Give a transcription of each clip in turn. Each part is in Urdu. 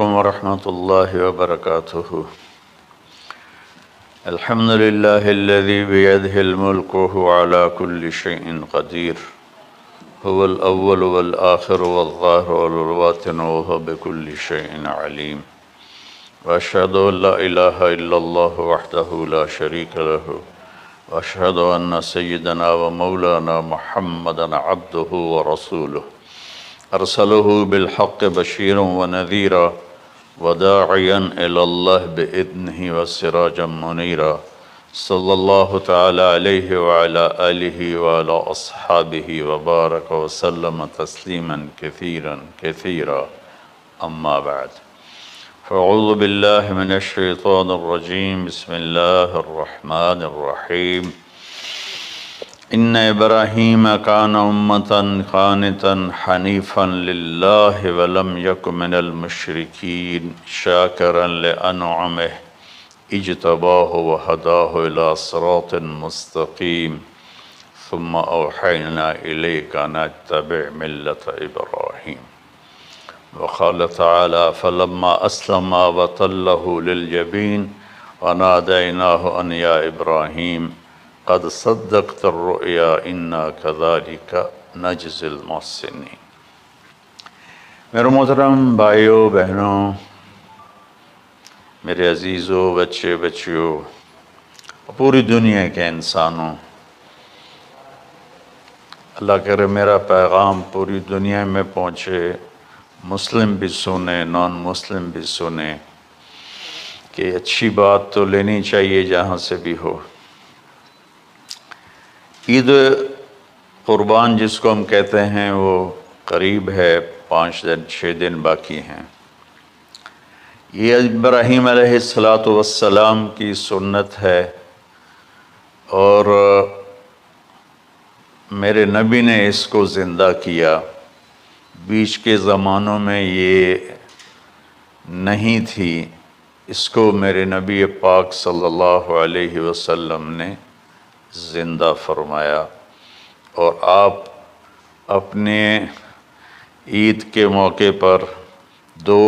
علیکم ورحمۃ اللہ وبرکاتہ۔ الحمد للہ الذی بیدہ الملک وہو علی کل شیء قدیر، هو الاول والآخر والظاہر والباطن وہو بکل شیء علیم، واشہد ان لا الہ الا اللہ وحدہ لا شریک لہ، واشہد ان سیدنا ومولانا محمدا عبدہ ورسولہ، ارسلہ بالحق بشیرا ونذیرا وداعیا الی اللہ بإذنہ وسراجا منیرا، صلی اللہ تعالی علیہ وعلی آلہ وعلی اصحابہ وبارک وسلم تسلیما کثیرا کثیرا، اما بعد فاعوذ باللہ من الشیطان الرجیم، بسم اللہ الرحمن الرحیم۔ ان ابراہیم کان امۃ قانتا حنیفا للہ ولم یک من المشرکین شاکرا لانعمہ اجتباہ وہداہ الی صراط مستقیم ثم اوحینا الیک ان اتبع ملۃ ابراہیم۔ وقال تعالی فلما اسلم وتلہ للجبین ونادیناہ ان یا ابراہیم قد صدقت الرؤیا انا کذالک نجزی المحسنین۔ میرے محترم بھائیوں بہنوں، میرے عزیزوں، بچے بچیوں، پوری دنیا کے انسانوں، اللہ کرے میرا پیغام پوری دنیا میں پہنچے، مسلم بھی سنیں، نان مسلم بھی سنیں، کہ اچھی بات تو لینی چاہیے جہاں سے بھی ہو۔ عید قربان جس کو ہم کہتے ہیں وہ قریب ہے، 5 دن 6 دن باقی ہیں۔ یہ ابراہیم علیہ السلام کی سنت ہے، اور میرے نبی نے اس کو زندہ کیا۔ بیچ کے زمانوں میں یہ نہیں تھی، اس کو میرے نبی پاک صلی اللہ علیہ وسلم نے زندہ فرمایا، اور آپ اپنے عید کے موقع پر 2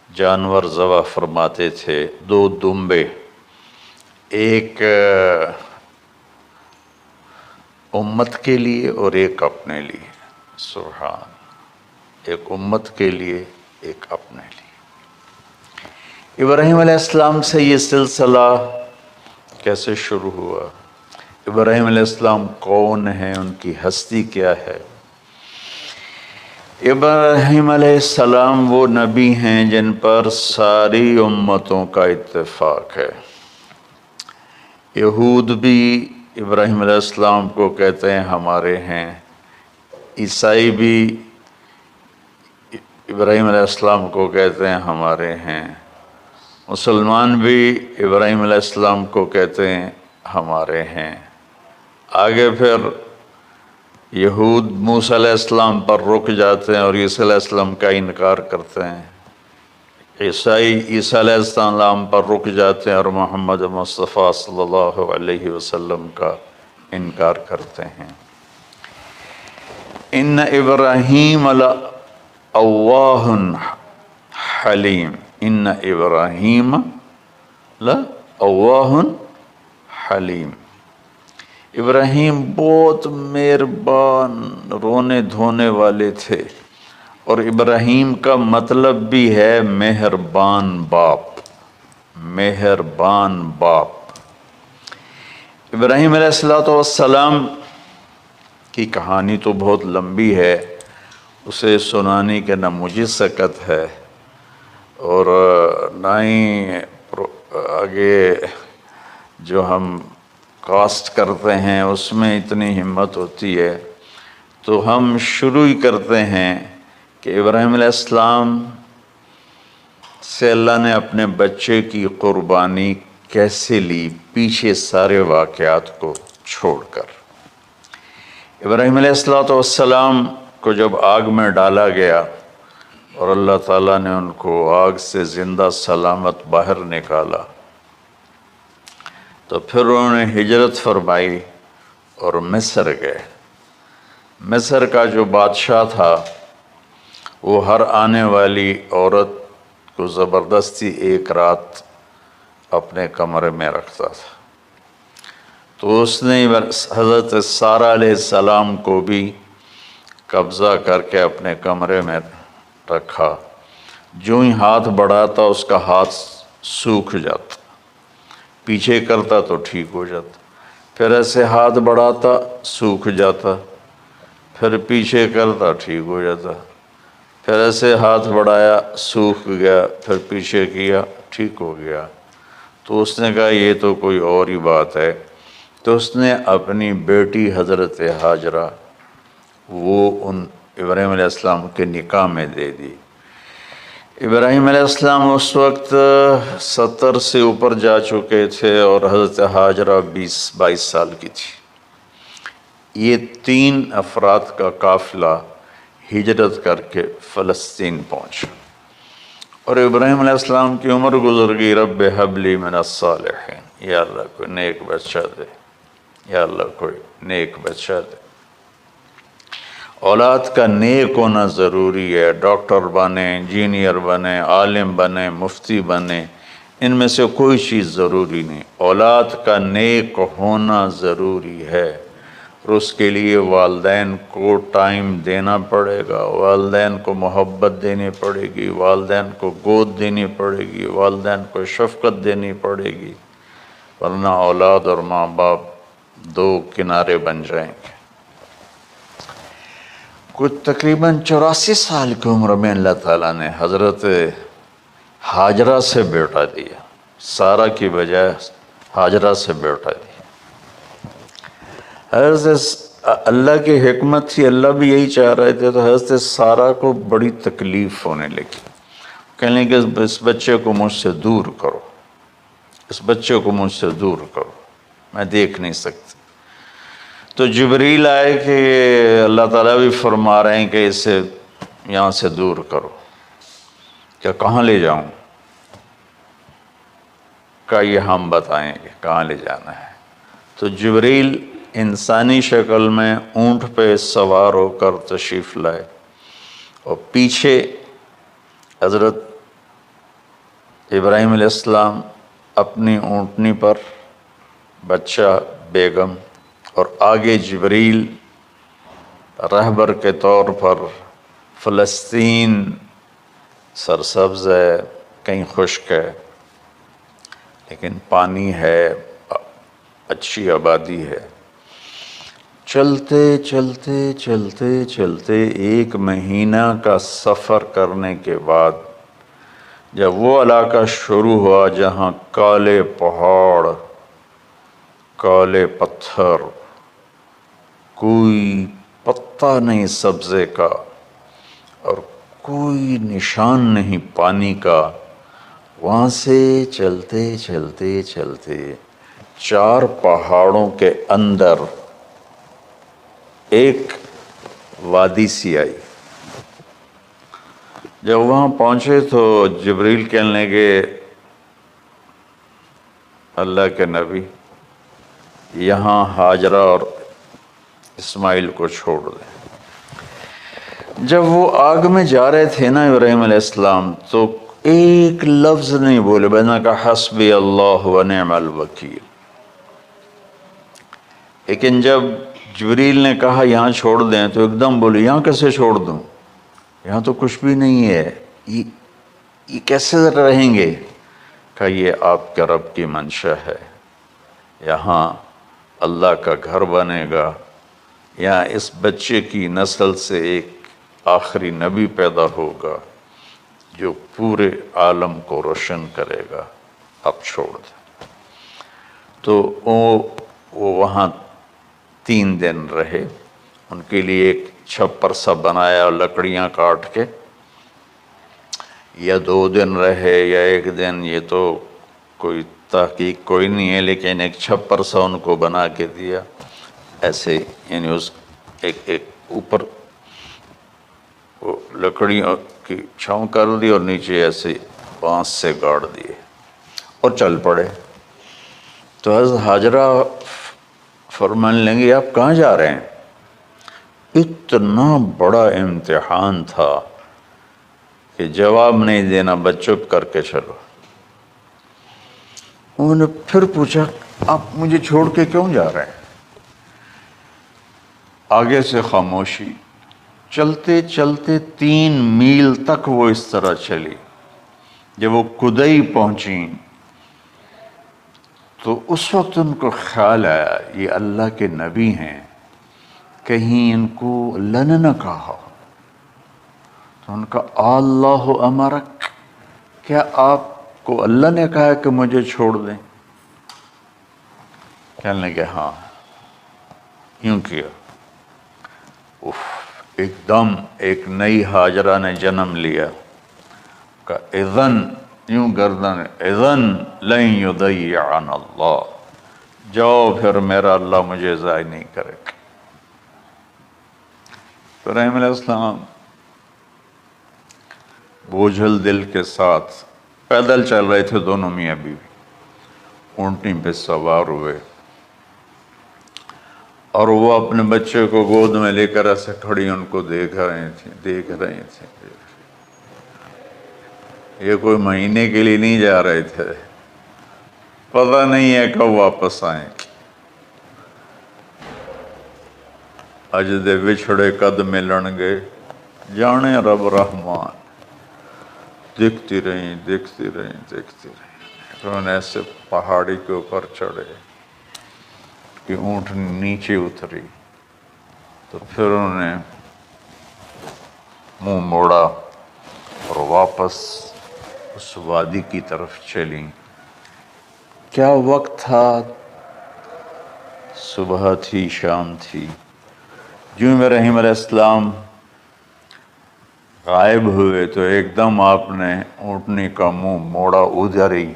جانور ذبح فرماتے تھے، 2 دمبے، ایک امت کے لیے اور ایک اپنے لیے۔ سبحان، ایک امت کے لیے، ایک اپنے لیے۔ ابراہیم علیہ السلام سے یہ سلسلہ کیسے شروع ہوا؟ ابراہیم علیہ السلام کون ہیں، ان کی ہستی کیا ہے؟ ابراہیم علیہ السلام وہ نبی ہیں جن پر ساری امتوں کا اتفاق ہے۔ یہود بھی ابراہیم علیہ السلام کو کہتے ہیں ہمارے ہیں، عیسائی بھی ابراہیم علیہ السلام کو کہتے ہیں ہمارے ہیں، مسلمان بھی ابراہیم علیہ السلام کو کہتے ہیں ہمارے ہیں۔ آگے پھر یہود موسیٰ علیہ السلام پر رک جاتے ہیں اور عیسیٰ علیہ السلام کا انکار کرتے ہیں، عیسائی عیسیٰ علیہ السلام پر رک جاتے ہیں اور محمد مصطفیٰ صلی اللہ علیہ وسلم کا انکار کرتے ہیں۔ ان ابراہیم لأواہ حلیم، ان ابراہیم لأواہ حلیم۔ ابراہیم بہت مہربان، رونے دھونے والے تھے، اور ابراہیم کا مطلب بھی ہے مہربان باپ، مہربان باپ۔ ابراہیم علیہ السلام کی کہانی تو بہت لمبی ہے، اسے سنانے کے نہ مجھے سکت ہے، اور نہ ہی آگے جو ہم کاسٹ کرتے ہیں اس میں اتنی ہمت ہوتی ہے، تو ہم شروع ہی کرتے ہیں کہ ابراہیم علیہ السلام سے اللہ نے اپنے بچے کی قربانی کیسے لی، پیچھے سارے واقعات کو چھوڑ کر۔ ابراہیم علیہ السلام کو جب آگ میں ڈالا گیا اور اللہ تعالیٰ نے ان کو آگ سے زندہ سلامت باہر نکالا، تو پھر انہوں نے ہجرت فرمائی اور مصر گئے۔ مصر کا جو بادشاہ تھا وہ ہر آنے والی عورت کو زبردستی ایک رات اپنے کمرے میں رکھتا تھا۔ تو اس نے حضرت سارہ علیہ السلام کو بھی قبضہ کر کے اپنے کمرے میں رکھا۔ جو ہی ہاتھ بڑھاتا اس کا ہاتھ سوکھ جاتا، پیچھے کرتا تو ٹھیک ہو جاتا، پھر ایسے ہاتھ بڑھاتا سوکھ جاتا، پھر پیچھے کرتا ٹھیک ہو جاتا، پھر ایسے ہاتھ بڑھایا سوکھ گیا، پھر پیچھے کیا ٹھیک ہو گیا۔ تو اس نے کہا یہ تو کوئی اور ہی بات ہے۔ تو اس نے اپنی بیٹی حضرت ہاجرہ وہ ان ابراہیم علیہ السلام کے نکاح میں دے دی۔ ابراہیم علیہ السلام اس وقت 70 سے اوپر جا چکے تھے اور حضرت ہاجرہ 22 سال کی تھی۔ یہ 3 افراد کا قافلہ ہجرت کر کے فلسطین پہنچا، اور ابراہیم علیہ السلام کی عمر گزر گئی۔ رب ہب لی من الصالحین، یا اللہ کوئی نیک بچہ دے، یا اللہ کوئی نیک بچہ دے۔ اولاد کا نیک ہونا ضروری ہے۔ ڈاکٹر بنے، انجینئر بنے، عالم بنے، مفتی بنے، ان میں سے کوئی چیز ضروری نہیں، اولاد کا نیک ہونا ضروری ہے۔ اور اس کے لیے والدین کو ٹائم دینا پڑے گا، والدین کو محبت دینی پڑے گی، والدین کو گود دینی پڑے گی، والدین کو شفقت دینی پڑے گی، ورنہ اولاد اور ماں باپ 2 کنارے بن جائیں گے۔ کچھ تقریباً 84 سال کی عمر میں اللہ تعالیٰ نے حضرت ہاجرہ سے بیٹا دیا، سارہ کی بجائے ہاجرہ سے بیٹا دیا۔ حضرت اللہ کی حکمت تھی، اللہ بھی یہی چاہ رہے تھے، تو حضرت سارہ کو بڑی تکلیف ہونے لگی۔ کہنے کہ اس بچے کو مجھ سے دور کرو، اس بچے کو مجھ سے دور کرو، میں دیکھ نہیں سکتی۔ تو جبریل آئے کہ اللہ تعالیٰ بھی فرما رہے ہیں کہ اسے یہاں سے دور کرو۔ کیا کہاں لے جاؤں؟ کہ یہ ہم بتائیں گے کہاں لے جانا ہے۔ تو جبریل انسانی شکل میں اونٹ پہ سوار ہو کر تشریف لائے، اور پیچھے حضرت ابراہیم علیہ السلام اپنی اونٹنی پر، بچہ بیگم، اور آگے جبریل رہبر کے طور پر۔ فلسطین سرسبز ہے، کہیں خشک ہے، لیکن پانی ہے، اچھی آبادی ہے۔ چلتے چلتے چلتے چلتے 1 مہینہ کا سفر کرنے کے بعد جب وہ علاقہ شروع ہوا جہاں کالے پہاڑ، کالے پتھر، کوئی پتا نہیں سبزے کا اور کوئی نشان نہیں پانی کا، وہاں سے چلتے چلتے چلتے 4 پہاڑوں کے اندر ایک وادی سی آئی۔ جب وہاں پہنچے تو جبریل کہنے لگے اللہ کے نبی یہاں ہاجرہ اور اسماعیل کو چھوڑ دیں۔ جب وہ آگ میں جا رہے تھے نا ابراہیم علیہ السلام، تو ایک لفظ نہیں بولے، بس نے کہا حسبی اللہ و نعم الوکیل۔ لیکن جب جبریل نے کہا یہاں چھوڑ دیں تو ایک دم بولے یہاں کیسے چھوڑ دوں، یہاں تو کچھ بھی نہیں ہے، یہ کیسے رہیں گے؟ کہ یہ آپ کے رب کی منشا ہے، یہاں اللہ کا گھر بنے گا، یہاں اس بچے کی نسل سے ایک آخری نبی پیدا ہوگا جو پورے عالم کو روشن کرے گا، اب چھوڑ دیں۔ تو وہ وہاں 3 دن رہے، ان کے لیے ایک چھپر سا بنایا لکڑیاں کاٹ کے، یا 2 دن رہے یا 1 دن، یہ تو کوئی تحقیق کوئی نہیں ہے، لیکن ایک چھپر سا ان کو بنا کے دیا، ایسے یعنی اس ایک اوپر وہ لکڑیوں کی چھاؤں کر دی اور نیچے ایسے بانس سے گاڑ دیے اور چل پڑے۔ تو حضرت ہاجرہ فرمانے لگے آپ کہاں جا رہے ہیں؟ اتنا بڑا امتحان تھا کہ جواب نہیں دینا، بس چپ کر کے چلو۔ انہوں نے پھر پوچھا آپ مجھے چھوڑ کے کیوں جا رہے ہیں؟ آگے سے خاموشی۔ چلتے چلتے 3 میل تک وہ اس طرح چلی۔ جب وہ کدئی پہنچیں تو اس وقت ان کو خیال آیا یہ اللہ کے نبی ہیں، کہیں ان کو اللہ نے نہ کہا ہو۔ تو ان کا اللہ امرک، کیا آپ کو اللہ نے کہا کہ مجھے چھوڑ دیں؟ کہنے لگے ہاں۔ کیوں کیا؟ ایک دم ایک نئی ہاجرہ نے جنم لیا کہ اذن، یوں گردن، اذن لن یضیعنا اللہ، جاؤ پھر میرا اللہ مجھے ضائع نہیں کرے گا۔ ابراہیم علیہ السلام بوجھل دل کے ساتھ پیدل چل رہے تھے، دونوں میاں بیوی اونٹنی پہ سوار ہوئے، اور وہ اپنے بچے کو گود میں لے کر ایسے کھڑی ان کو دیکھ رہے تھے۔ یہ کوئی مہینے کے لیے نہیں جا رہے تھے، پتہ نہیں ہے کب واپس آئیں۔ اج دے وچھڑے قد ملن گے، جانے رب رحمان۔ دیکھتی رہیں۔ انہوں نے ایسے پہاڑی کے اوپر چڑھے کہ اونٹ نیچے اتری، تو پھر انہوں نے منہ موڑا اور واپس اس وادی کی طرف چلیں۔ کیا وقت تھا؟ صبح تھی، شام تھی۔ جو ابراہیم علیہ السلام غائب ہوئے تو ایک دم آپ نے اونٹنی کا منہ موڑا ادھر ہی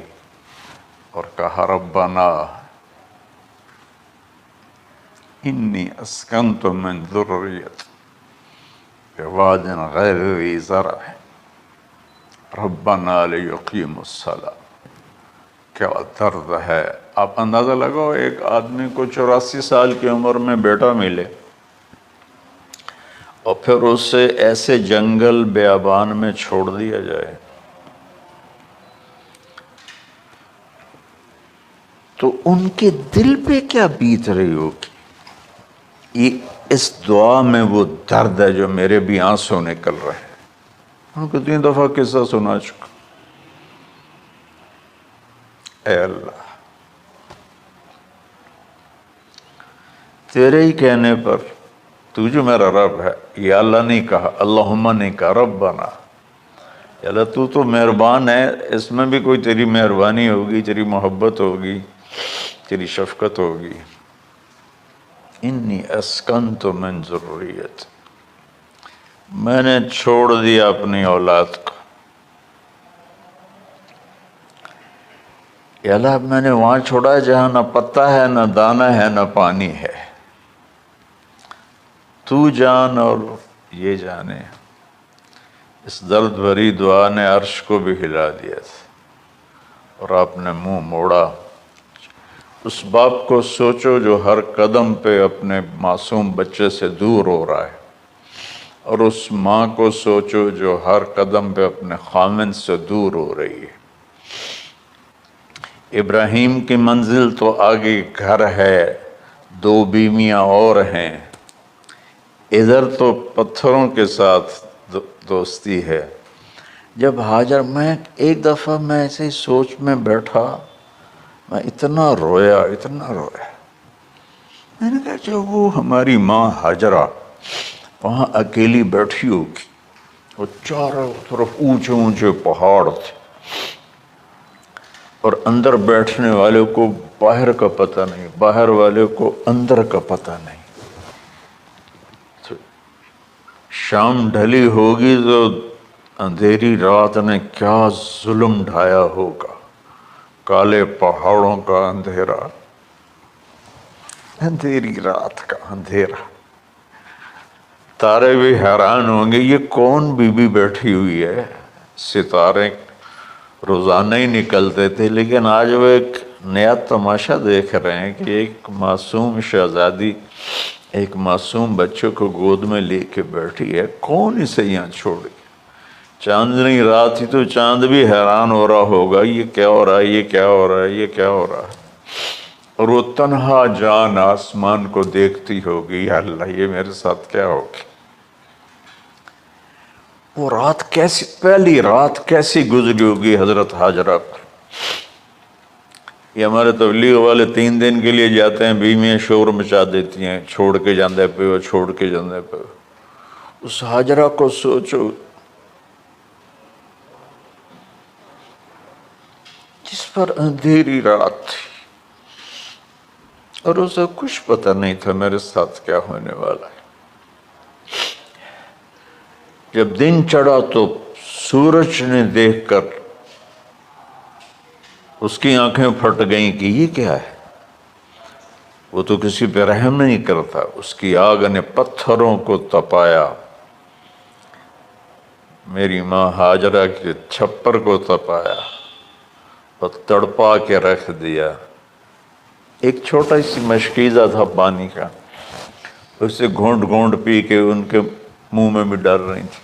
اور کہا ربنا انی اسکنت من ذریتی بواد غیر ذی زرع ربنا لیقیموا الصلاۃ۔ کیا درد ہے! آپ اندازہ لگاؤ، ایک آدمی کو 84 سال کی عمر میں بیٹا ملے اور پھر اسے ایسے جنگل بیابان میں چھوڑ دیا جائے، تو ان کے دل پہ کیا بیت رہی ہوگی؟ یہ اس دعا میں وہ درد ہے جو میرے بھی آنسو نکل رہے ہیں۔ ان کو 3 دفعہ قصہ سنا چکا۔ اے اللہ، تیرے ہی کہنے پر، تو جو میرا رب ہے، یا اللہ نہیں کہا، اللہم نہیں کہا، ربنا، یا اللہ تو مہربان ہے، اس میں بھی کوئی تیری مہربانی ہوگی، تیری محبت ہوگی، تیری شفقت ہوگی۔ انی اسکنت من ذریتی، میں نے چھوڑ دیا اپنی اولاد کو۔ یا اللہ میں نے وہاں چھوڑا ہے جہاں نہ پتا ہے، نہ دانا ہے، نہ پانی ہے، تو جان اور یہ جانے۔ اس درد بھری دعا نے عرش کو بھی ہلا دیا تھا، اور آپ نے منہ موڑا۔ اس باپ کو سوچو جو ہر قدم پہ اپنے معصوم بچے سے دور ہو رہا ہے، اور اس ماں کو سوچو جو ہر قدم پہ اپنے خامن سے دور ہو رہی ہے۔ ابراہیم کی منزل تو آگے گھر ہے، 2 بیویاں اور ہیں، ادھر تو پتھروں کے ساتھ دوستی ہے۔ جب ہاجر، میں ایک دفعہ میں ایسے ہی سوچ میں بیٹھا، میں اتنا رویا۔ میں نے کہا جب وہ ہماری ماں ہاجرہ وہاں اکیلی بیٹھی ہوگی، وہ چاروں طرف اونچے اونچے پہاڑ تھے، اور اندر بیٹھنے والے کو باہر کا پتہ نہیں، باہر والے کو اندر کا پتہ نہیں۔ شام ڈھلی ہوگی تو اندھیری رات نے کیا ظلم ڈھایا ہوگا، کالے پہاڑوں کا اندھیرا، اندھیری رات کا اندھیرا۔ تارے بھی حیران ہوں گے یہ کون بی بی بیٹھی ہوئی ہے۔ ستارے روزانہ ہی نکلتے تھے، لیکن آج وہ ایک نیا تماشا دیکھ رہے ہیں کہ ایک معصوم شہزادی ایک معصوم بچے کو گود میں لے کے بیٹھی ہے، کون اسے یہاں چھوڑی؟ چاندنی رات تھی تو چاند بھی حیران ہو رہا ہوگا، یہ کیا ہو رہا ہے، یہ کیا ہو رہا ہے، یہ کیا ہو رہا ہے، اور وہ تنہا جان آسمان کو دیکھتی ہوگی، یا اللہ یہ میرے ساتھ کیا ہوگی۔ وہ رات کیسی، پہلی رات کیسی گزری ہوگی حضرت ہاجرہ پر۔ یہ ہمارے تبلیغ والے 3 دن کے لیے جاتے ہیں، بیویاں شور مچا دیتی ہیں، چھوڑ کے جاندے پہ ہو، چھوڑ کے جاندے پہ ہو۔ اس ہاجرہ کو سوچو جس پر اندھیری رات تھی اور اسے کچھ پتہ نہیں تھا میرے ساتھ کیا ہونے والا ہے۔ جب دن چڑھا تو سورج نے دیکھ کر اس کی آنکھیں پھٹ گئیں کہ یہ کیا ہے۔ وہ تو کسی پہ رحم نہیں کرتا، اس کی آگ نے پتھروں کو تپایا، میری ماں ہاجرہ کے چھپر کو تپایا اور تڑپا کے رکھ دیا۔ ایک چھوٹا سی مشکیزہ تھا پانی کا، اسے گھونٹ گھونٹ پی کے ان کے منہ میں بھی ڈال رہی تھی۔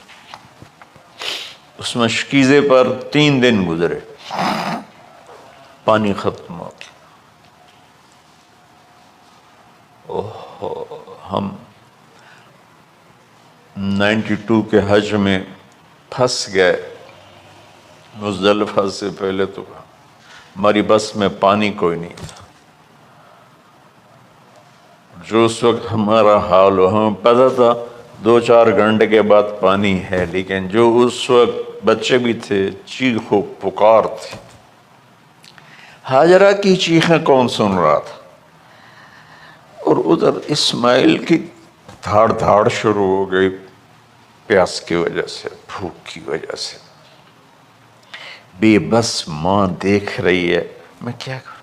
اس مشکیزے پر 3 دن گزرے، پانی ختم ہو گیا۔ ہم 92 کے حج میں پھنس گئے، مزدلفہ سے پہلے تو ہماری بس میں پانی کوئی نہیں تھا۔ جو اس وقت ہمارا حال ہو، ہمیں پتہ تھا 2-4 گھنٹے کے بعد پانی ہے، لیکن جو اس وقت بچے بھی تھے، چیخ و پکار تھی۔ ہاجرہ کی چیخیں کون سن رہا تھا، اور ادھر اسماعیل کی دھاڑ دھاڑ شروع ہو گئی، پیاس کی وجہ سے، بھوک کی وجہ سے۔ بے بس ماں دیکھ رہی ہے، میں کیا کروں۔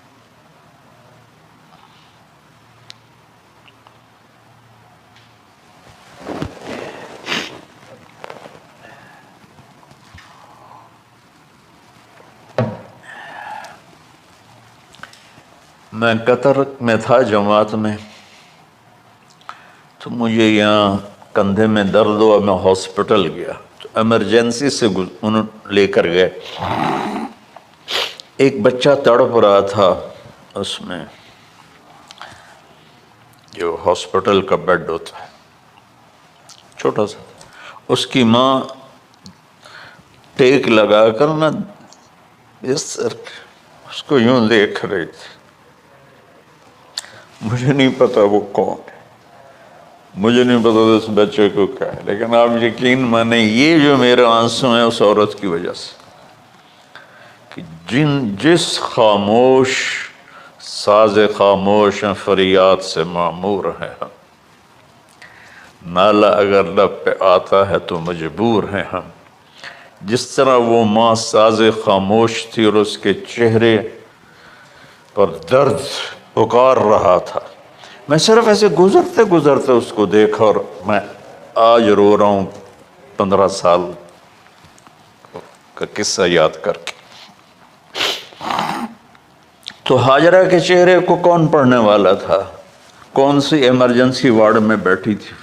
میں قطر میں تھا جماعت میں، تو مجھے یہاں کندھے میں درد ہوا، میں ہاسپٹل گیا تو ایمرجنسی سے انہوں لے کر گئے۔ ایک بچہ تڑپ رہا تھا اس میں، جو ہاسپٹل کا بیڈ ہوتا ہے، چھوٹا سا، اس کی ماں ٹیک لگا کر نا اس کو یوں دیکھ رہی تھی۔ مجھے نہیں پتا وہ کون ہے، مجھے نہیں پتا اس بچے کو کیا ہے، لیکن آپ یقین مانیں یہ جو میرے آنسو ہیں اس عورت کی وجہ سے، کہ جس خاموش ساز خاموش فریاد سے معمور ہے ہم، نالہ اگر لب پہ آتا ہے تو مجبور ہیں ہم۔ جس طرح وہ ماں ساز خاموش تھی اور اس کے چہرے پر درد پکار رہا تھا، میں صرف ایسے گزرتے گزرتے اس کو دیکھا، اور میں آج رو رہا ہوں 15 سال کا قصہ یاد کر کے۔ تو ہاجرہ کے چہرے کو کون پڑھنے والا تھا؟ کون سی ایمرجنسی وارڈ میں بیٹھی تھی؟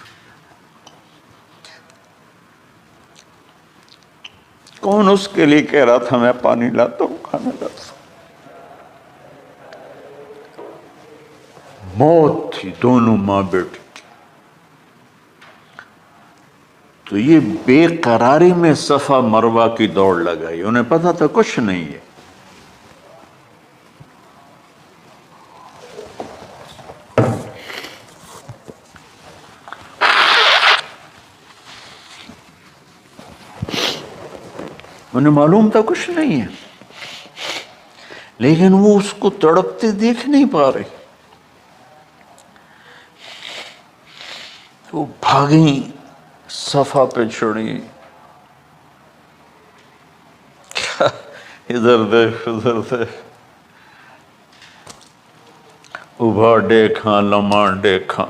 کون اس کے لیے کہہ رہا تھا میں پانی لاتا ہوں، کھانا لاتا ہوں؟ موت تھی دونوں ماں بیٹی کی۔ تو یہ بے قراری میں صفا مروہ کی دوڑ لگائی، انہیں پتا تھا کچھ نہیں ہے۔ انہیں معلوم تھا کچھ نہیں ہے، لیکن وہ اس کو تڑپتے دیکھ نہیں پا رہے۔ وہ بھاگیں، صفا پہ چڑھی، ادھر دیکھ ادھر دیکھ، ابھا دیکھاں لمحہ دیکھاں،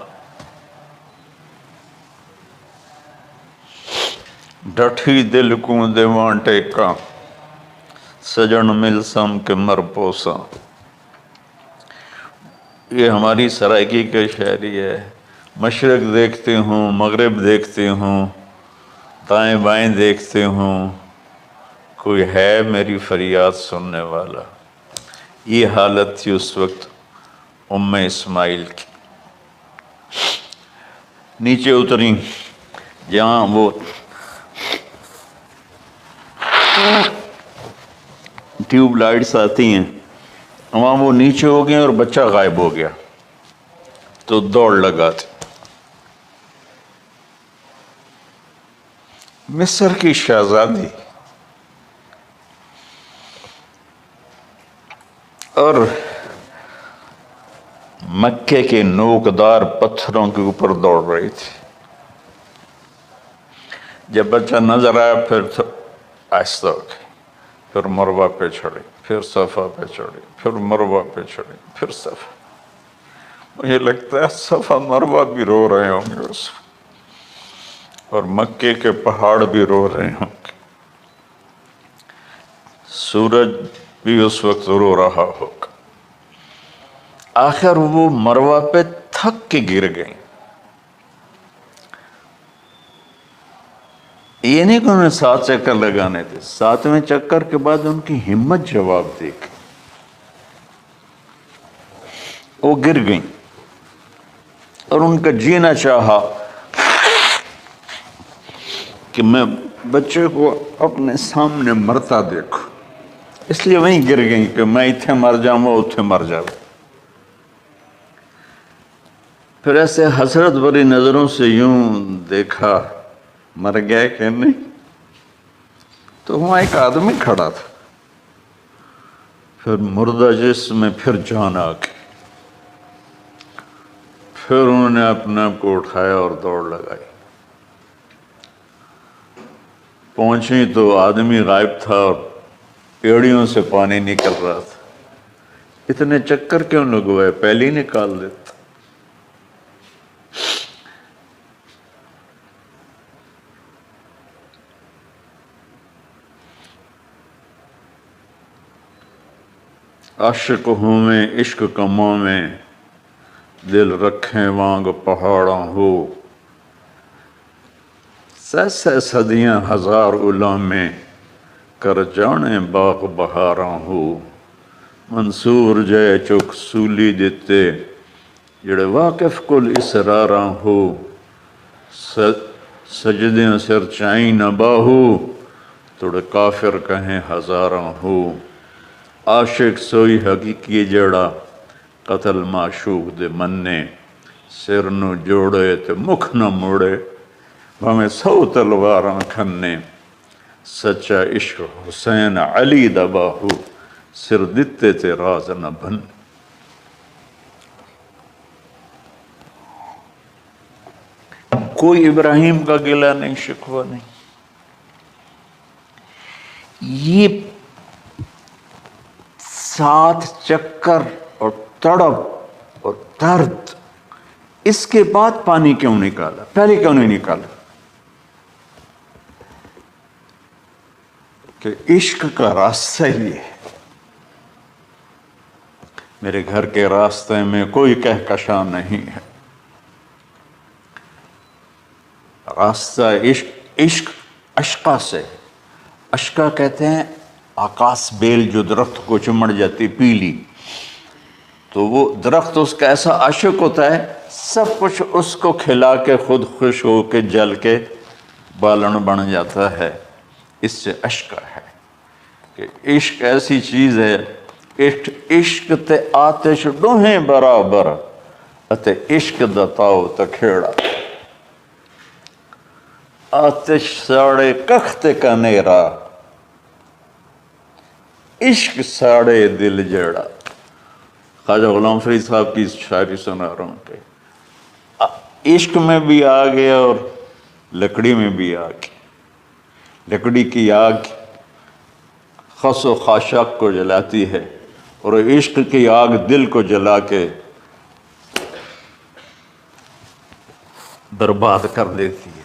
ڈٹھی دل کو دیواں ٹیکاں، سجن ملسم کے مرپوساں۔ یہ ہماری سرائکی کی شاعری ہے۔ مشرق دیکھتے ہوں، مغرب دیکھتے ہوں، دائیں بائیں دیکھتے ہوں، کوئی ہے میری فریاد سننے والا. یہ حالت تھی اس وقت ام اسماعیل کی. نیچے اتری جہاں وہ ٹیوب لائٹس آتی ہیں وہاں وہ نیچے ہو گئے اور بچہ غائب ہو گیا تو دوڑ لگاتے. مصر کی شہزادی اور مکے کے نوکدار پتھروں کے اوپر دوڑ رہی تھی. جب بچہ نظر آیا پھر آہستہ ہو گئی، پھر مروہ پہ چڑھی، پھر صفا پہ چڑھی، پھر مروہ پہ چڑھی، پھر صفا. مجھے لگتا ہے صفا مروہ بھی رو رہے ہوں گے اس وقت، اور مکے کے پہاڑ بھی رو رہے ہوں گے. سورج بھی اس وقت رو رہا ہوگا. آخر وہ مروہ پہ تھک کے گر گئیں. یہ نہیں کہ انہیں 7 چکر لگانے تھے، 7ویں چکر کے بعد ان کی ہمت جواب دے گئی، وہ گر گئیں اور ان کا جینا چاہا کہ میں بچے کو اپنے سامنے مرتا دیکھوں، اس لیے وہیں گر گئیں کہ میں اتھے مر جاؤں وہ اتھے مر جاؤں. پھر ایسے حسرت بھری نظروں سے یوں دیکھا مر گیا کہ نہیں، تو وہاں ایک آدمی کھڑا تھا. پھر مردہ جسم میں پھر جان آ گئی. پھر انہوں نے اپنے آپ کو اٹھایا اور دوڑ لگائی. پہنچی تو آدمی غائب تھا اور ایڑیوں سے پانی نکل رہا تھا. اتنے چکر کیوں لگوائے، پہلے ہی نکال دیتا. عاشق ہوں میں عشق کماں میں، دل رکھیں وانگ پہاڑاں ہو. سہ صدیاں ہزار علام میں، کر جانے باغ بہاراں ہو. منصور جے چک سولی دیتے، جڑے واقف کل اسراراں ہو. سجدیں سر چائیں نہ باہو، توڑے کافر کہیں ہزاراں ہو. عاشق سوئی حقیقی جڑا، قتل معشوق دے مننے. سر نو جوڑے تے مکھ نہ موڑے، ہمیں 100 تلواراں کھنے. سچا عشق حسین علی دا باہو، سر دتے تے راز نہ بن. کوئی ابراہیم کا گلہ نہیں، شکوہ نہیں. یہ 7 چکر اور تڑپ اور درد، اس کے بعد پانی کیوں نکالا، پہلے کیوں نہیں نکالا؟ کہ عشق کا راستہ یہ ہے. میرے گھر کے راستے میں کوئی کہکشاں نہیں ہے. راستہ عشق اشقا سے. اشقا کہتے ہیں آکاس بیل جو درخت کو چمڑ جاتی پیلی، تو وہ درخت اس کا ایسا عاشق ہوتا ہے سب کچھ اس کو کھلا کے خود خوش ہو کے جل کے بالن بن جاتا ہے. اس سے اشقا ہے کہ عشق ایسی چیز ہے. عشق تے آتش دوہیں برابر، اتے عشق دا تاؤ تکھیڑا. آتش ساڑے کخت کا نیرا، عشق ساڑے دل جیڑا. خواجہ غلام فرید صاحب کی شاعری سنا رہا ہوں کہ عشق میں بھی آ گیا اور لکڑی میں بھی آ گیا. لکڑی کی آگ خس و خاشاک کو جلاتی ہے اور عشق کی آگ دل کو جلا کے برباد کر دیتی ہے.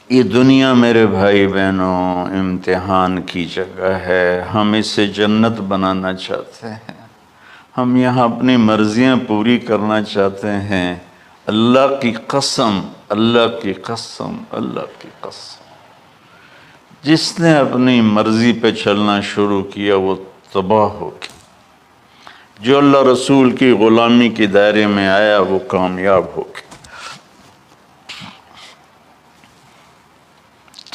یہ دنیا میرے بھائی بہنوں امتحان کی جگہ ہے، ہم اسے جنت بنانا چاہتے ہیں، ہم یہاں اپنی مرضیاں پوری کرنا چاہتے ہیں۔ اللہ کی قسم، اللہ کی قسم، اللہ کی قسم، جس نے اپنی مرضی پہ چلنا شروع کیا وہ تباہ ہو گیا، جو اللہ رسول کی غلامی کے دائرے میں آیا وہ کامیاب ہو گیا۔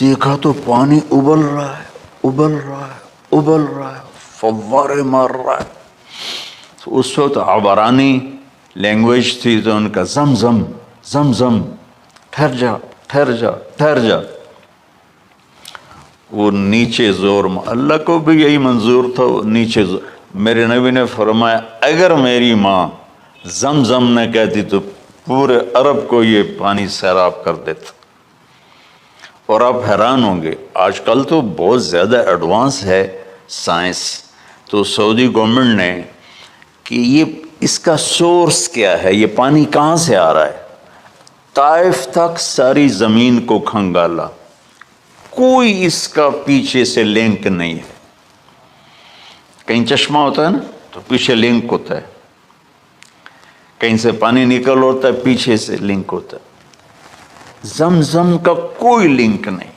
دیکھا تو پانی ابل رہا ہے، ابل رہا ہے، ابل رہا ہے، فوارے مار رہا ہے۔ تو اس وقت عبرانی لینگویج تھی تو ان کا زم زم زم زم، ٹھہر جا ٹھہر جا ٹھہر جا۔ وہ نیچے زور، اللہ کو بھی یہی منظور تھا، وہ نیچے زور۔ میرے نبی نے فرمایا اگر میری ماں زم زم نہ کہتی تو پورے عرب کو یہ پانی سیراب کر دیتا۔ اور آپ حیران ہوں گے، آج کل تو بہت زیادہ ایڈوانس ہے سائنس، تو سعودی گورنمنٹ نے کہ یہ اس کا سورس کیا ہے، یہ پانی کہاں سے آ رہا ہے، طائف تک ساری زمین کو کھنگالا، کوئی اس کا پیچھے سے لنک نہیں ہے۔ کہیں چشمہ ہوتا ہے نا تو پیچھے لنک ہوتا ہے، کہیں سے پانی نکل ہوتا ہے پیچھے سے لنک ہوتا ہے۔ زمزم کا کوئی لنک نہیں،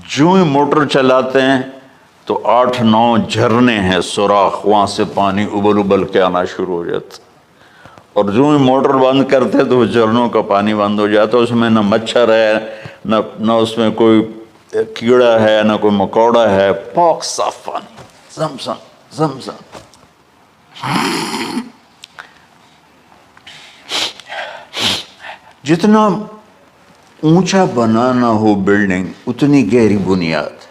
جو ہی موٹر چلاتے ہیں تو 8-9 جھرنے ہیں، سوراخ، وہاں سے پانی ابل ابل کے آنا شروع ہو جاتا، اور جو ہی موٹر بند کرتے تو وہ جھرنوں کا پانی بند ہو جاتا، اس میں نہ مچھر ہے، نہ اس میں کوئی کیڑا ہے، نہ کوئی مکوڑا ہے، پاک صاف پانی، زمزم زمزم۔ جتنا اونچا بنانا ہو بلڈنگ اتنی گہری بنیاد۔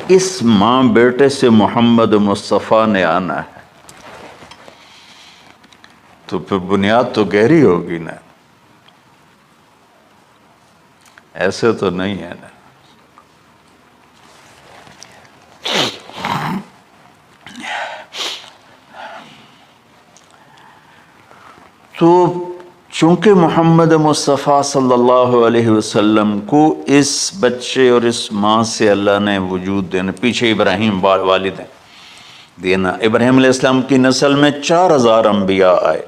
اس ماں بیٹے سے محمد مصطفیٰ نے آنا ہے تو پھر بنیاد تو گہری ہوگی نا، ایسے تو نہیں ہے نا۔ تو چونکہ محمد مصطفیٰ صلی اللہ علیہ وسلم کو اس بچے اور اس ماں سے اللہ نے وجود دینا، پیچھے ابراہیم والد ہیں دینا، ابراہیم علیہ السلام کی نسل میں 4000 انبیاء آئے،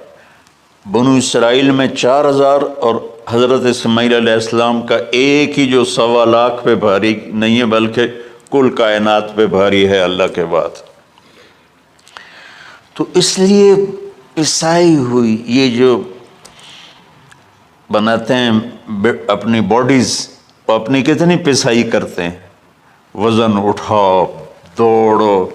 بنو اسرائیل میں 4000، اور حضرت اسماعیل علیہ السلام کا ایک ہی جو 1.25 لاکھ پہ بھاری نہیں ہے بلکہ کل کائنات پہ بھاری ہے اللہ کے بعد۔ تو اس لیے پسائی ہوئی یہ جو بناتے ہیں اپنی باڈیز، وہ اپنی کتنی پسائی کرتے ہیں، وزن اٹھاؤ، دوڑو،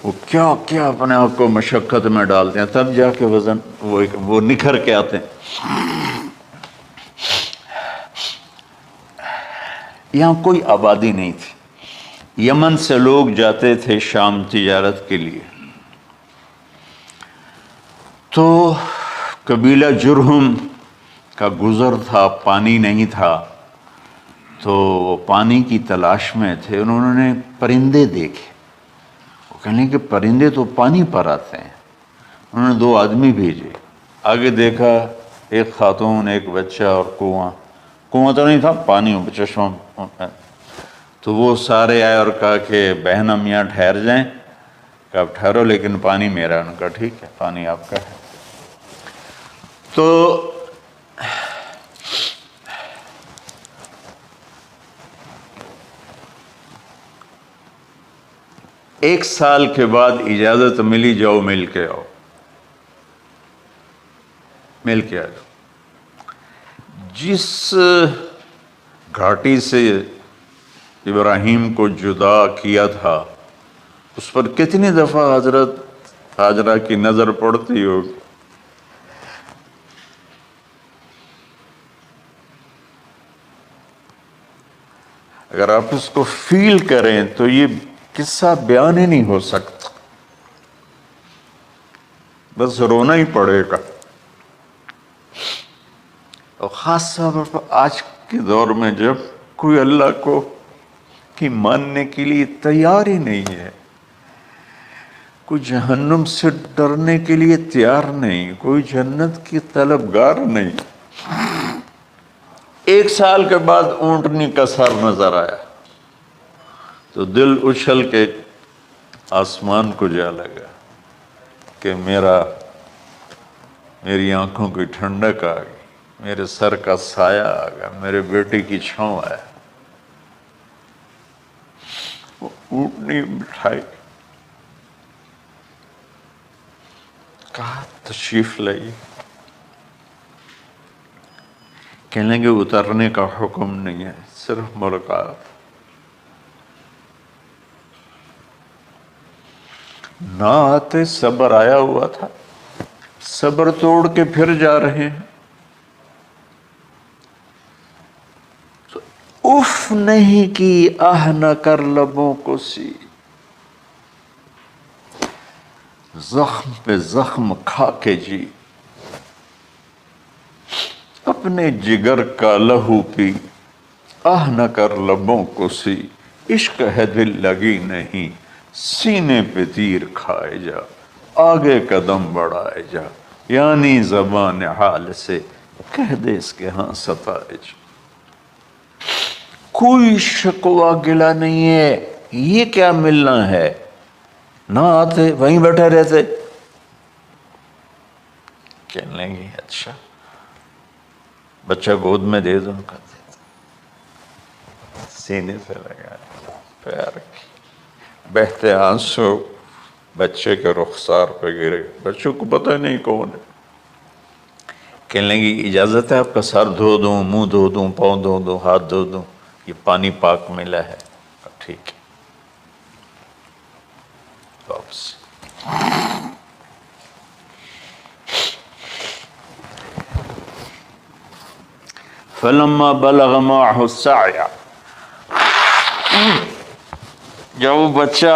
وہ کیا کیا اپنے آپ کو مشقت میں ڈالتے ہیں، تب جا کے وزن وہ نکھر کے آتے ہیں۔ یہاں کوئی آبادی نہیں تھی، یمن سے لوگ جاتے تھے شام تجارت کے لیے، تو قبیلہ جرہم کا گزر تھا، پانی نہیں تھا، تو وہ پانی کی تلاش میں تھے، انہوں نے پرندے دیکھے، وہ کہنے کہ پرندے تو پانی پر آتے ہیں، انہوں نے 2 آدمی بھیجے، آگے دیکھا ایک خاتون، ایک بچہ اور کنواں تو نہیں تھا، پانی چشمہ، تو وہ سارے آئے اور کہا کہ بہن ہم یہاں ٹھہر جائیں، کہ آپ ٹھہرو لیکن پانی میرا، ان کا ٹھیک ہے پانی آپ کا ہے۔ تو ایک سال کے بعد اجازت ملی، جاؤ مل کے آؤ، مل کے آ جاؤ۔ جس گھاٹی سے ابراہیم کو جدا کیا تھا اس پر کتنی دفعہ حضرت ہاجرہ کی نظر پڑتی ہوگی، اگر آپ اس کو فیل کریں تو یہ قصہ بیان ہی نہیں ہو سکتا، بس رونا ہی پڑے گا۔ اور خاص طور پر آج کے دور میں جب کوئی اللہ کو کی ماننے کے لیے تیار ہی نہیں ہے، کوئی جہنم سے ڈرنے کے لیے تیار نہیں، کوئی جنت کی طلبگار نہیں، 1 سال کے بعد اونٹنی کا سر نظر آیا تو دل اچھل کے آسمان کو جا لگا کہ میری آنکھوں کی ٹھنڈک آ گئی، میرے سر کا سایہ آ گیا، میرے بیٹے کی چھاؤں آیا۔ وہ اونٹنی بٹھائی، کہا تشریف لائیے۔ کہنے لگے اترنے کا حکم نہیں ہے، صرف ملاقات۔ نہ آتے صبر آیا ہوا تھا، صبر توڑ کے پھر جا رہے ہیں۔ تو اف نہیں کی آہ نہ کر لبوں کو سی، زخم پہ زخم کھا کے جی، اپنے جگر کا لہو پی، آہ نہ کر لبوں کو سی، عشق ہے دل لگی نہیں، سینے پہ تیر کھائے جا، آگے قدم بڑھائے جا، یعنی زبان حال سے کہہ دے اس کے ہاں ستائے جا۔ کوئی شکوہ گلہ نہیں ہے، یہ کیا ملنا ہے، نہ آتے وہیں بیٹھے رہتے۔ کہنے لگے اچھا بچہ گود میں دے دو، سینے سے لگا پیار کی، بہتے آنسو بچے کے رخسار پہ گرے، بچوں کو پتہ نہیں کون ہے۔ کہنے لگی اجازت ہے آپ کا سر دھو دوں، منہ دھو دوں، پاؤں دھو دوں، ہاتھ دھو دوں، یہ پانی پاک ملا ہے۔ ٹھیک ہے، واپس۔ فلما بلغ معه السعی، جب وہ بچہ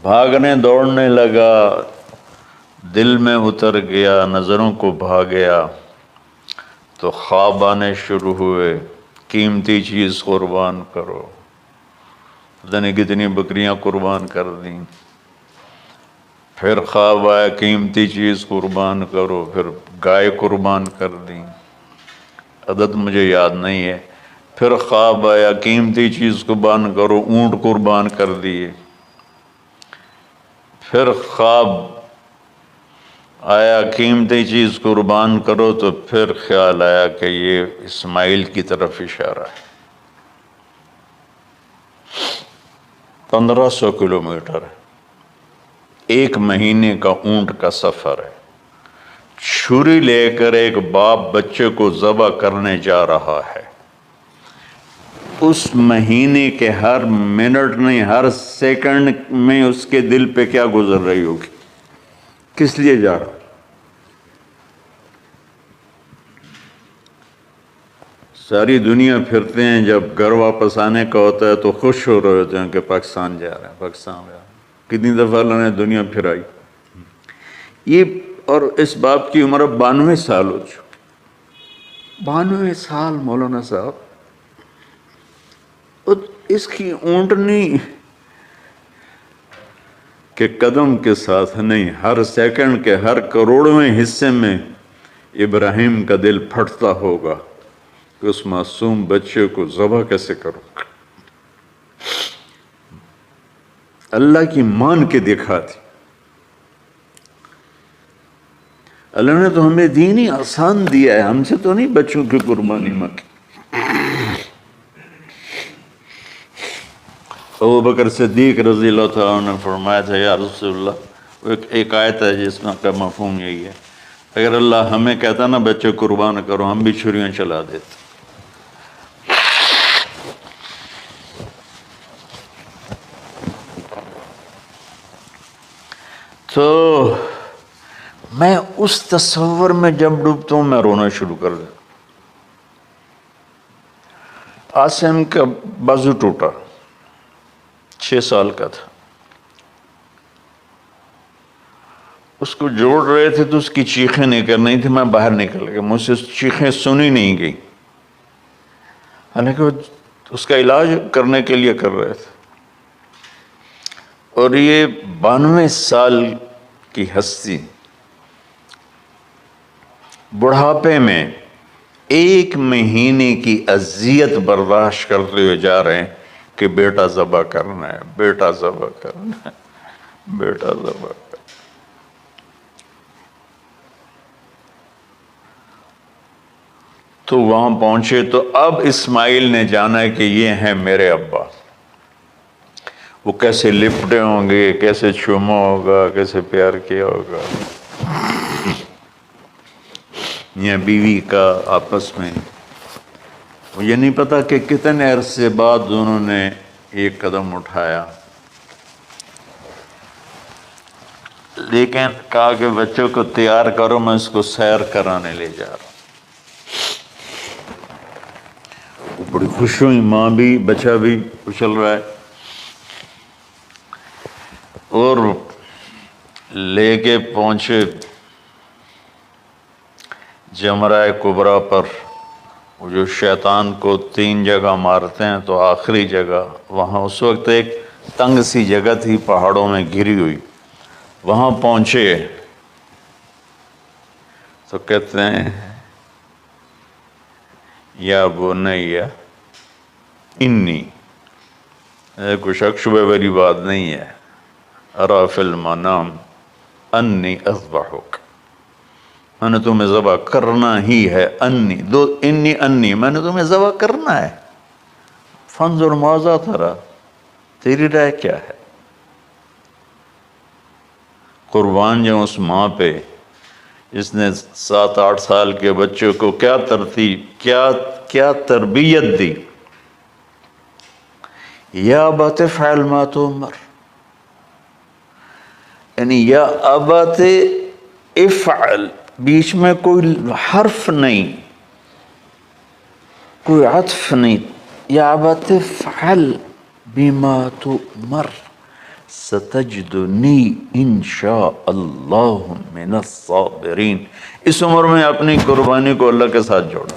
بھاگنے دوڑنے لگا، دل میں اتر گیا، نظروں کو بھا گیا، تو خواب آنے شروع ہوئے، قیمتی چیز قربان کرو، پتہ نہیں کتنی بکریاں قربان کر دیں۔ پھر خواب آیا قیمتی چیز قربان کرو، پھر گائے قربان کر دیں، عدد مجھے یاد نہیں ہے۔ پھر خواب آیا قیمتی چیز قربان کرو، اونٹ قربان کر دیے۔ پھر خواب آیا قیمتی چیز قربان کرو، تو پھر خیال آیا کہ یہ اسماعیل کی طرف اشارہ ہے۔ 1500 کلومیٹر ہے، 1 مہینے کا اونٹ کا سفر ہے۔ چھری لے کر ایک باپ بچے کو ذبح کرنے جا رہا ہے، اس مہینے کے ہر منٹ نہیں، ہر سیکنڈ میں اس کے دل پہ کیا گزر رہی ہوگی، کس لیے جا رہا۔ ساری دنیا پھرتے ہیں، جب گھر واپس آنے کا ہوتا ہے تو خوش ہو رہے ہوتے ہیں کہ پاکستان جا رہے ہیں، پاکستان جا رہے ہیں۔ کتنی دفعہ اللہ نے دنیا پھرائی۔ یہ اور اس باپ کی عمر 92 سال ہو چکی، 92 سال مولانا صاحب، اس کی اونٹنی کے قدم کے ساتھ نہیں، ہر سیکنڈ کے ہر کروڑویں حصے میں ابراہیم کا دل پھٹتا ہوگا کہ اس معصوم بچے کو ذبح کیسے کروں۔ اللہ کی مان کے دکھا دی۔ اللہ نے تو ہمیں دین ہی آسان دیا ہے، ہم سے تو نہیں بچوں کی قربانی مانگی۔ ابو بکر صدیق رضی اللہ تعالیٰ عنہ نے فرمایا تھا یا رسول اللہ، وہ ایک آیت ہے جس میں کا مفہوم یہی ہے، اگر اللہ ہمیں کہتا نا بچے قربان کرو، ہم بھی چھریاں چلا دیتے۔ تو میں اس تصور میں جب ڈوبتا ہوں میں رونا شروع کر دیتا۔ عاصم کا بازو ٹوٹا، 6 سال کا تھا، اس کو جوڑ رہے تھے تو اس کی چیخیں نکل رہی تھی، میں باہر نکل گیا، مجھ سے چیخیں سنی نہیں گئی، حالانکہ اس کا علاج کرنے کے لیے کر رہے تھے۔ اور یہ 92 سال کی ہستی بڑھاپے میں 1 مہینے کی اذیت برداشت کرتے ہوئے جا رہے ہیں کہ بیٹا ذبح کرنا ہے، بیٹا ذبح کرنا ہے، بیٹا ذبح کرنا ہے۔ تو وہاں پہنچے تو اب اسماعیل نے جانا کہ یہ ہیں میرے ابا۔ وہ کیسے لپٹے ہوں گے، کیسے چوما ہوگا، کیسے پیار کیا ہوگا، یا بیوی کا آپس میں۔ مجھے نہیں پتا کہ کتنے عرصے بعد انہوں نے ایک قدم اٹھایا، لیکن کہا کہ بچوں کو تیار کرو، میں اس کو سیر کرانے لے جا رہا ہوں۔ وہ بڑی خوش ہوئی، ماں بھی بچہ بھی اچھل رہا ہے، اور لے کے پہنچے جمرہ کبریٰ پر۔ وہ جو شیطان کو 3 جگہ مارتے ہیں تو آخری جگہ وہاں، اس وقت ایک تنگ سی جگہ تھی پہاڑوں میں گھری ہوئی، وہاں پہنچے تو کہتے ہیں یا بنیا انی، کوئی شک شبہ والی بات نہیں ہے، ارا فی المنام انی اذبحک، میں نے تمہیں ذبح کرنا ہی ہے، انی میں نے تمہیں ذبح کرنا ہے، فانظر ماذا تری، تیری رائے کیا ہے؟ قربان جاؤں اس ماں پہ جس نے 7-8 سال کے بچوں کو کیا تربیت دی۔ یا ابت افعل ما تؤمر، یعنی یا ابت افعل، بیچ میں کوئی حرف نہیں، کوئی عطف نہیں، یا ابت افعل بما تؤمر ستجدنی انشاء اللہ من الصابرین۔ اس عمر میں اپنی قربانی کو اللہ کے ساتھ جوڑا۔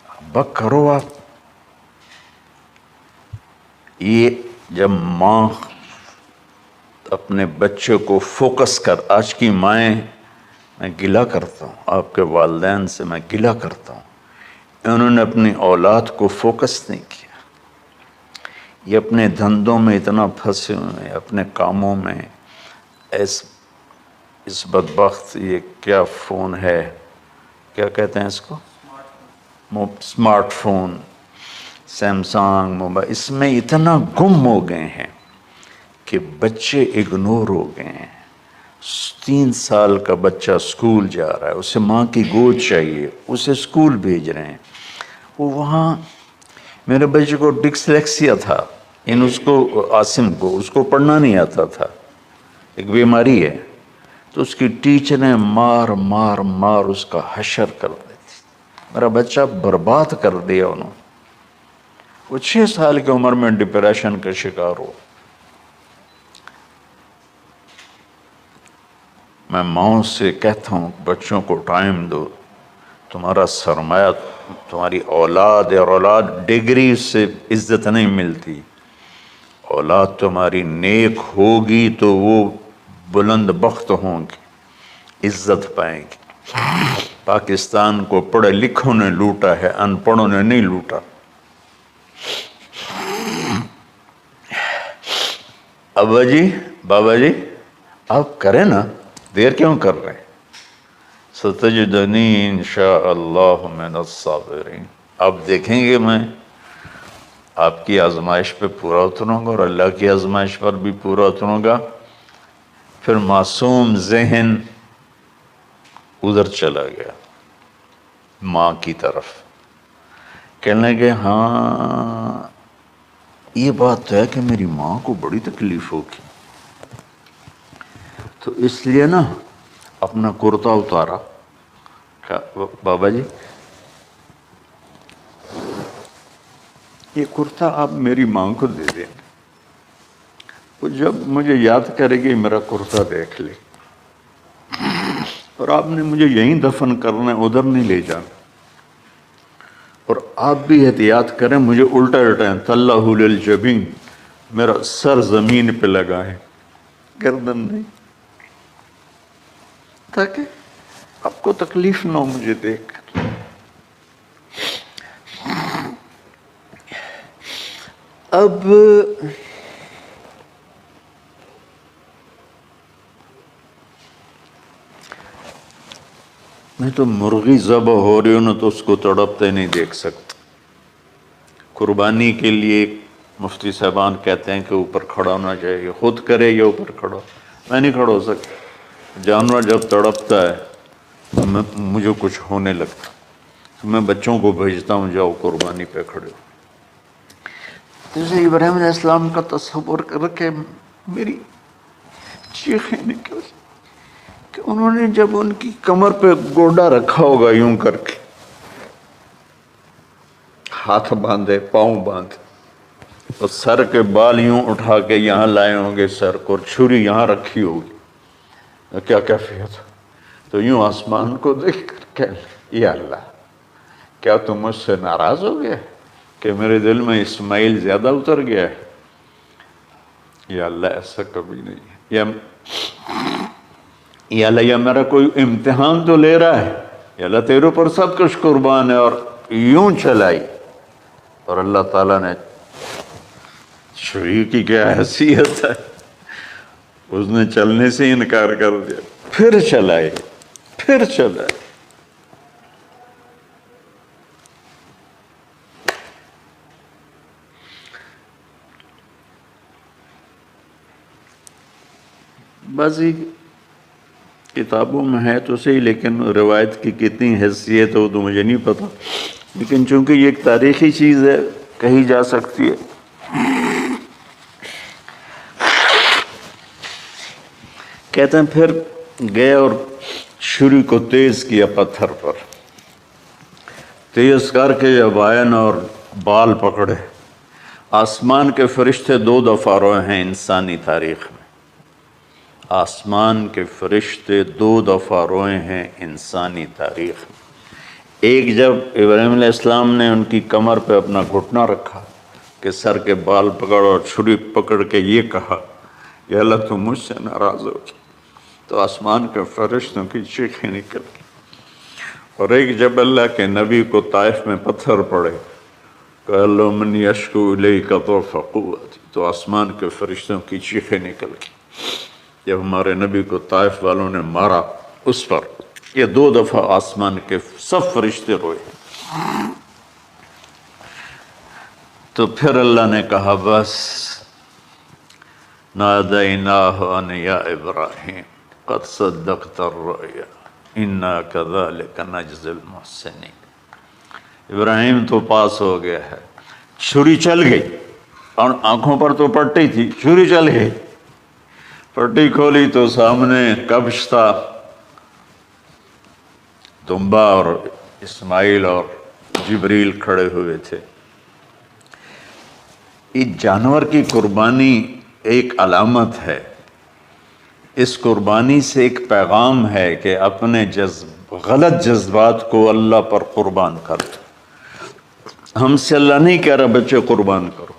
ابا کرو آپ۔ یہ جب ماں اپنے بچے کو فوکس آج کی مائیں، میں گلہ کرتا ہوں آپ کے والدین سے، میں گلہ کرتا ہوں، انہوں نے اپنی اولاد کو فوکس نہیں کیا۔ یہ اپنے دھندوں میں اتنا پھنسے ہوئے ہیں، اپنے کاموں میں، اس بدبخت یہ کیا فون ہے، کیا کہتے ہیں اس کو، اسمارٹ فون، سیمسنگ موبائل، اس میں اتنا گم ہو گئے ہیں کہ بچے اگنور ہو گئے ہیں۔ 3 سال کا بچہ سکول جا رہا ہے، اسے ماں کی گود چاہیے، اسے سکول بھیج رہے ہیں۔ وہ وہاں میرے بچے کو ڈسلیکسیا تھا، اس کو عاصم کو، اس کو پڑھنا نہیں آتا تھا، ایک بیماری ہے، تو اس کی ٹیچریں مار مار مار اس کا حشر کر دیتی۔ میرا بچہ برباد کر دیا انہوں نے۔ وہ 6 سال کی عمر میں ڈپریشن کا شکار ہو۔ میں ماؤں سے کہتا ہوں بچوں کو ٹائم دو، تمہارا سرمایہ تمہاری اولاد ہے، اور اولاد ڈگری سے عزت نہیں ملتی، اولاد تمہاری نیک ہوگی تو وہ بلند بخت ہوں گی، عزت پائیں گی۔ پاکستان کو پڑھے لکھوں نے لوٹا ہے، ان پڑھوں نے نہیں لوٹا۔ ابا جی، بابا جی، آپ کریں نا، دیر کیوں کر رہے ہیں؟ ستجدنی انشاء اللہ من الصابرین، آپ دیکھیں گے میں آپ کی آزمائش پہ پورا اتروں گا، اور اللہ کی آزمائش پر بھی پورا اتروں گا۔ پھر معصوم ذہن ادھر چلا گیا ماں کی طرف، کہنے لگے ہاں یہ بات ہے کہ میری ماں کو بڑی تکلیف ہوگی، تو اس لیے نا اپنا کرتا اتارا، کہا بابا جی یہ کرتا آپ میری ماں کو دے دیں، وہ جب مجھے یاد کرے گی میرا کرتا دیکھ لے، اور آپ نے مجھے یہیں دفن کرنا ہے، ادھر نہیں لے جانا، اور آپ بھی احتیاط کریں، مجھے الٹا الٹائیں، تَلَّهُ لِلْجَبِينَ، میرا سر زمین پہ لگا ہے، گردن نہیں۔ تاکہ آپ کو تکلیف نہ ہو مجھے دیکھ کر۔ اب میں تو مرغی ذبح ہو رہی ہوں نا تو اس کو تڑپتے نہیں دیکھ سکتا۔ قربانی کے لیے مفتی صاحبان کہتے ہیں کہ اوپر کھڑا ہونا چاہیے، خود کرے یا اوپر کھڑا، میں نہیں کھڑا ہو سکتا۔ جانور جب تڑپتا ہے تو مجھے کچھ ہونے لگتا، میں بچوں کو بھیجتا ہوں جاؤ قربانی پہ کھڑے ہو۔ جیسے ابراہیم علیہ السلام کا تصور کر کے میری چیخیں نکل کہ انہوں نے جب ان کی کمر پہ گوڈا رکھا ہوگا یوں کر کے، ہاتھ باندھے پاؤں باندھے اور سر کے بال یوں اٹھا کے یہاں لائے ہوں گے سر کو، اور چھری یہاں رکھی ہوگی، کیا کیفیت؟ تو یوں آسمان کو دیکھ کر کہ یا اللہ، کیا تم مجھ سے ناراض ہو گئے کہ میرے دل میں اسماعیل زیادہ اتر گیا ہے؟ یا اللہ ایسا کبھی نہیں ہے، یا اللہ یہ میرا کوئی امتحان تو لے رہا ہے، یا اللہ تیرے پر سب کچھ قربان ہے۔ اور یوں چلائی، اور اللہ تعالیٰ نے چھری کی کیا حیثیت ہے، اس نے چلنے سے انکار کر دیا، پھر چلائے، پھر چلائے۔ بعضی کتابوں میں ہے تو صحیح، لیکن روایت کی کتنی حیثیت ہو تو مجھے نہیں پتا، لیکن چونکہ یہ ایک تاریخی چیز ہے کہی جا سکتی ہے۔ کہتے ہیں پھر گئے اور چھری کو تیز کیا پتھر پر، تیز کر کے جب آئن اور بال پکڑے، آسمان کے فرشتے 2 دفعہ روئے ہیں انسانی تاریخ میں، آسمان کے فرشتے 2 دفعہ روئے ہیں انسانی تاریخ میں۔ ایک جب ابراہیم علیہ السلام نے ان کی کمر پہ اپنا گھٹنا رکھا کہ سر کے بال پکڑ اور چھری پکڑ کے یہ کہا یا اللہ تم مجھ سے ناراض ہو، تو آسمان کے فرشتوں کی چیخیں نکل گئی۔ اور ایک جب اللہ کے نبی کو طائف میں پتھر پڑے کہ اللہ من یشکو الیک ضعف قوتی، تو آسمان کے فرشتوں کی چیخیں نکل گئی۔ جب ہمارے نبی کو طائف والوں نے مارا اس پر، یہ 2 دفعہ آسمان کے سب فرشتے روئے۔ تو پھر اللہ نے کہا بس، نادیناہ ان یا ابراہیم قد صدقت الرؤیا انا کذلک نجزی المحسنین۔ ابراہیم تو پاس ہو گیا ہے، چھری چل گئی، اور آنکھوں پر تو پٹی تھی، چھری چل گئی، پٹی کھولی تو سامنے کبش تھا، دمبا اور اسماعیل اور جبریل کھڑے ہوئے تھے۔ اس جانور کی قربانی ایک علامت ہے، اس قربانی سے ایک پیغام ہے کہ اپنے غلط جذبات کو اللہ پر قربان کر دو۔ ہم سے اللہ نہیں کہہ رہا بچے قربان کرو،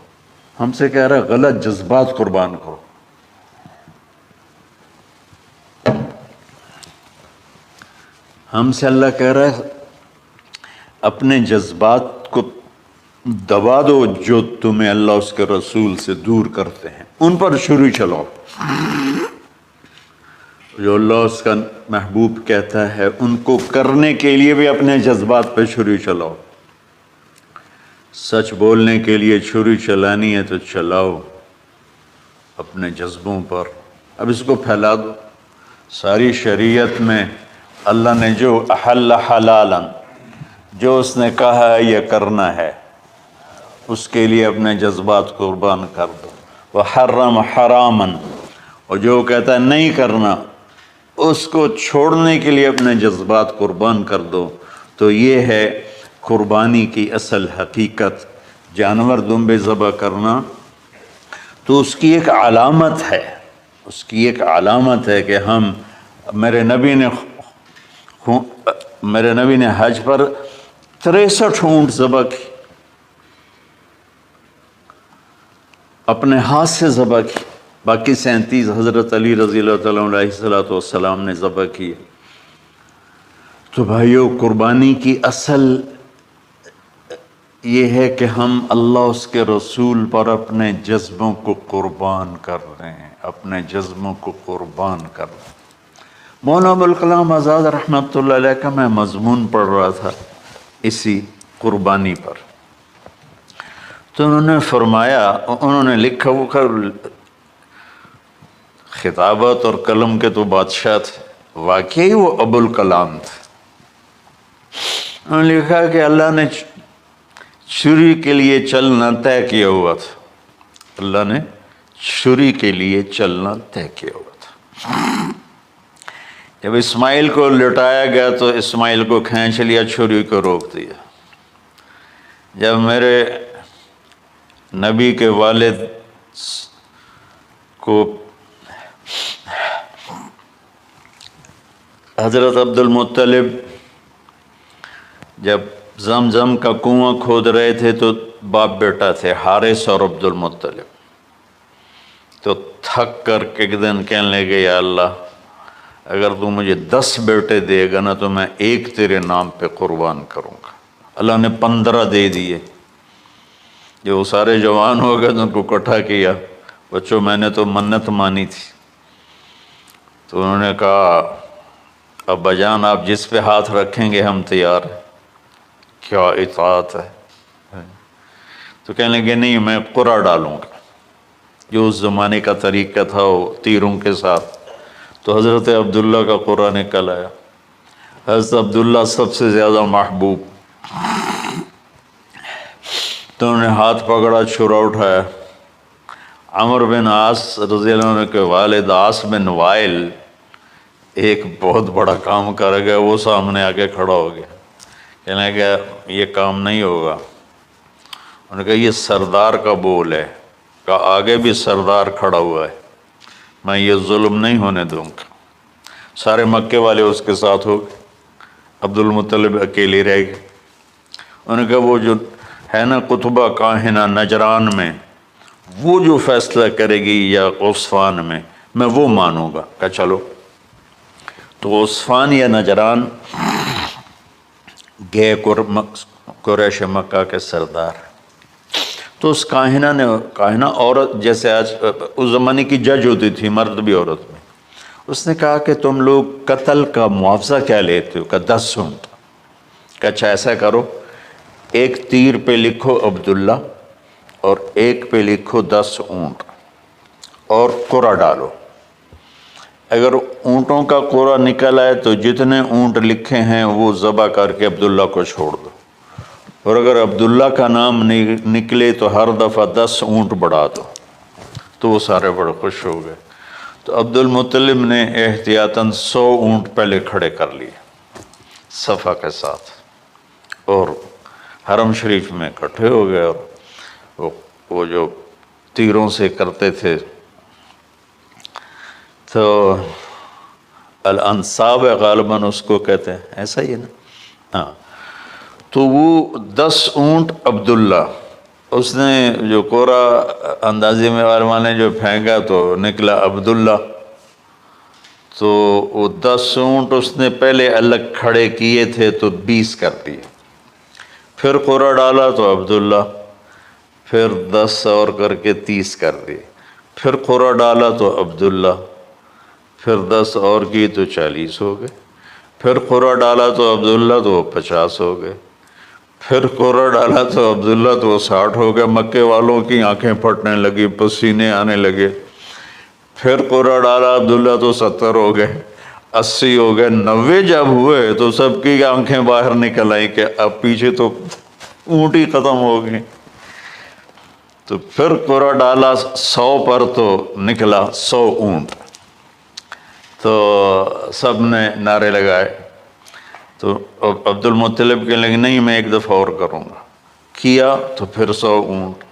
ہم سے کہہ رہا غلط جذبات قربان کرو۔ ہم سے اللہ کہہ رہا ہے اپنے جذبات کو دبا دو جو تمہیں اللہ اس کے رسول سے دور کرتے ہیں، ان پر چھری چلاؤ۔ جو اللہ اس کا محبوب کہتا ہے ان کو کرنے کے لیے بھی اپنے جذبات پہ چھری چلاؤ۔ سچ بولنے کے لیے چھری چلانی ہے تو چلاؤ اپنے جذبوں پر، اب اس کو پھیلا دو۔ ساری شریعت میں اللہ نے جو احل حلالا، جو اس نے کہا ہے یہ کرنا ہے، اس کے لیے اپنے جذبات قربان کر دو۔ وحرم حراما، اور جو کہتا ہے نہیں کرنا اس کو چھوڑنے کے لیے اپنے جذبات قربان کر دو۔ تو یہ ہے قربانی کی اصل حقیقت۔ جانور دمبے ذبح کرنا تو اس کی ایک علامت ہے، اس کی ایک علامت ہے کہ ہم میرے نبی نے حج پر 63 اونٹ ذبح کی، اپنے ہاتھ سے ذبح کی، باقی 37 حضرت علی رضی اللہ تعالیٰ علیہ السلام نے ذبح کی۔ تو بھائیو، قربانی کی اصل یہ ہے کہ ہم اللہ اس کے رسول پر اپنے جذبوں کو قربان کر رہے ہیں، اپنے جذبوں کو قربان کر رہے ہیں۔ مولانا ابوالکلام آزاد رحمۃ اللہ علیہ کا میں مضمون پڑھ رہا تھا اسی قربانی پر، تو انہوں نے فرمایا، انہوں نے لکھا، وہ خطابت اور قلم کے تو بادشاہ تھے، واقعی وہ ابوالکلام تھے۔ انہوں نے لکھا کہ اللہ نے چھری کے لیے چلنا طے کیا ہوا تھا، اللہ نے چھری کے لیے چلنا طے کیا ہوا تھا۔ جب اسماعیل کو لٹایا گیا تو اسماعیل کو کھینچ لیا، چھری کو روک دیا۔ جب میرے نبی کے والد کو حضرت عبد المطلب جب زمزم کا کنواں کھود رہے تھے تو باپ بیٹا تھے، حارث اور عبد المطلب، تو تھک کر کے ایک دن کہنے لگے، یا اللہ اگر تو مجھے 10 بیٹے دے گا نا تو میں ایک تیرے نام پہ قربان کروں گا۔ اللہ نے 15 دے دیے۔ جب وہ سارے جوان ہو گئے تو ان کو اکٹھا کیا، بچوں میں نے تو منت مانی تھی۔ تو انہوں نے کہا، ابا جان آپ جس پہ ہاتھ رکھیں گے ہم تیار ہیں، کیا اطاعت ہے۔ تو کہنے لگے نہیں، میں قرعہ ڈالوں گا، جو اس زمانے کا طریقہ تھا وہ تیروں کے ساتھ۔ تو حضرت عبداللہ کا قرعہ نکل آیا۔ حضرت عبداللہ سب سے زیادہ محبوب، تو انہوں نے ہاتھ پکڑا، چھرا اٹھایا۔ عمر بن عاص رضی اللہ عنہ کے والد عاص بن وائل ایک بہت بڑا کام کر گئے، وہ سامنے آگے کھڑا ہو گیا، کہنے لگا یہ کام نہیں ہوگا۔ انہوں نے کہا یہ سردار کا بول ہے، کہا آگے بھی سردار کھڑا ہوا ہے، میں یہ ظلم نہیں ہونے دوں گا۔ سارے مکے والے اس کے ساتھ ہو گئے، عبد المطلب اکیلے رہ گئے۔ انہوں نے کہا وہ جو ہے نا قطبہ کاہنہ نجران میں، وہ جو فیصلہ کرے گی یا عصفان میں وہ مانوں گا۔ کہا چلو۔ تو عصفان یا نجران گئے قریش مکہ کے سردار۔ تو اس کاہنہ عورت، جیسے آج اس زمانے کی جج ہوتی تھی، مرد بھی عورت میں، اس نے کہا کہ تم لوگ قتل کا معاوضہ کیا لیتے ہو؟ کہ 10 اونٹ۔ کہ اچھا ایسا کرو، ایک تیر پہ لکھو عبداللہ اور ایک پہ لکھو 10 اونٹ اور قرعہ ڈالو۔ اگر اونٹوں کا قرعہ نکل آئے تو جتنے اونٹ لکھے ہیں وہ ذبح کر کے عبداللہ کو چھوڑ دو، اور اگر عبداللہ کا نام نکلے تو ہر دفعہ 10 اونٹ بڑھا دو۔ تو وہ سارے بڑے خوش ہو گئے۔ تو عبد المطلب نے احتیاطاً 100 اونٹ پہلے کھڑے کر لیے صفا کے ساتھ، اور حرم شریف میں اکٹھے ہو گئے، اور وہ جو تیروں سے کرتے تھے تو الانصاب غالباً اس کو کہتے ہیں، ایسا ہی ہے نا؟ ہاں۔ تو وہ 10 اونٹ عبداللہ، اس نے جو قرعہ اندازی میں والوں نے جو پھینکا تو نکلا عبداللہ۔ تو وہ 10 اونٹ اس نے پہلے الگ کھڑے کیے تھے تو 20 کر دیے، پھر قرعہ ڈالا تو عبداللہ، پھر 10 اور کر کے 30 کر دیے، پھر قرعہ ڈالا تو عبداللہ، پھر 10 اور کی تو 40 ہو گئے، پھر قرعہ ڈالا تو عبداللہ تو 50 ہو گئے، پھر قرعہ ڈالا تو عبداللہ تو 60 ہو گئے۔ مکے والوں کی آنکھیں پھٹنے لگی، پسینے آنے لگے۔ پھر قرعہ ڈالا عبداللہ تو 70 ہو گئے، 80 ہو گئے، 90 جب ہوئے تو سب کی آنکھیں باہر نکل آئیں کہ اب پیچھے تو اونٹ ہی ختم ہو گئے۔ تو پھر قرعہ ڈالا 100 پر تو نکلا 100 اونٹ۔ تو سب نے نعرے لگائے، تو عبد المطلب کہنے لگے نہیں میں ایک دفعہ اور کروں گا، کیا تو پھر 100 اونٹ،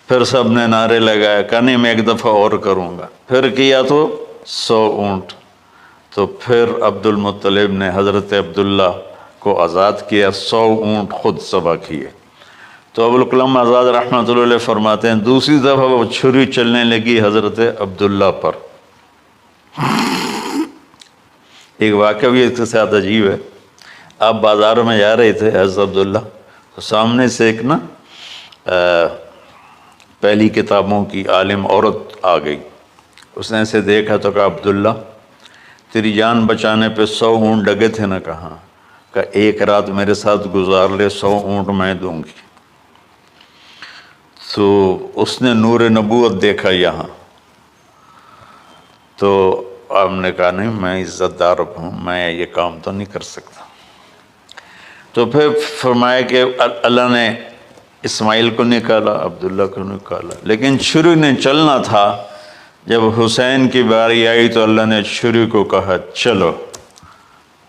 پھر سب نے نعرے لگائے، کہا نہیں میں ایک دفعہ اور کروں گا، پھر کیا تو 100 اونٹ۔ تو پھر عبد المطلب نے حضرت عبداللہ کو آزاد کیا، 100 اونٹ خود ذبح کیے۔ تو ابوالکلام آزاد رحمۃ اللہ علیہ فرماتے ہیں دوسری دفعہ وہ چھری چلنے لگی حضرت عبداللہ پر، ایک واقعہ بھی اس کے ساتھ عجیب ہے. آپ بازار میں جا رہے تھے حضرت عبداللہ، تو سامنے سے ایک نا پہلی کتابوں کی عالم عورت آ گئی. اس نے ایسے دیکھا تو کہا عبداللہ تیری جان بچانے پہ 100 اونٹ ڈگے تھے نا. کہاں؟ کہ ایک رات میرے ساتھ گزار لے 100 اونٹ میں دوں گی. تو اس نے نور نبوت دیکھا یہاں. تو آپ نے کہا نہیں میں عزت دار ہوں، میں یہ کام تو نہیں کر سکتا. تو پھر فرمایا کہ اللہ نے اسماعیل کو نکالا، عبداللہ کو نکالا، لیکن چھری نے چلنا تھا. جب حسین کی باری آئی تو اللہ نے چھری کو کہا چلو،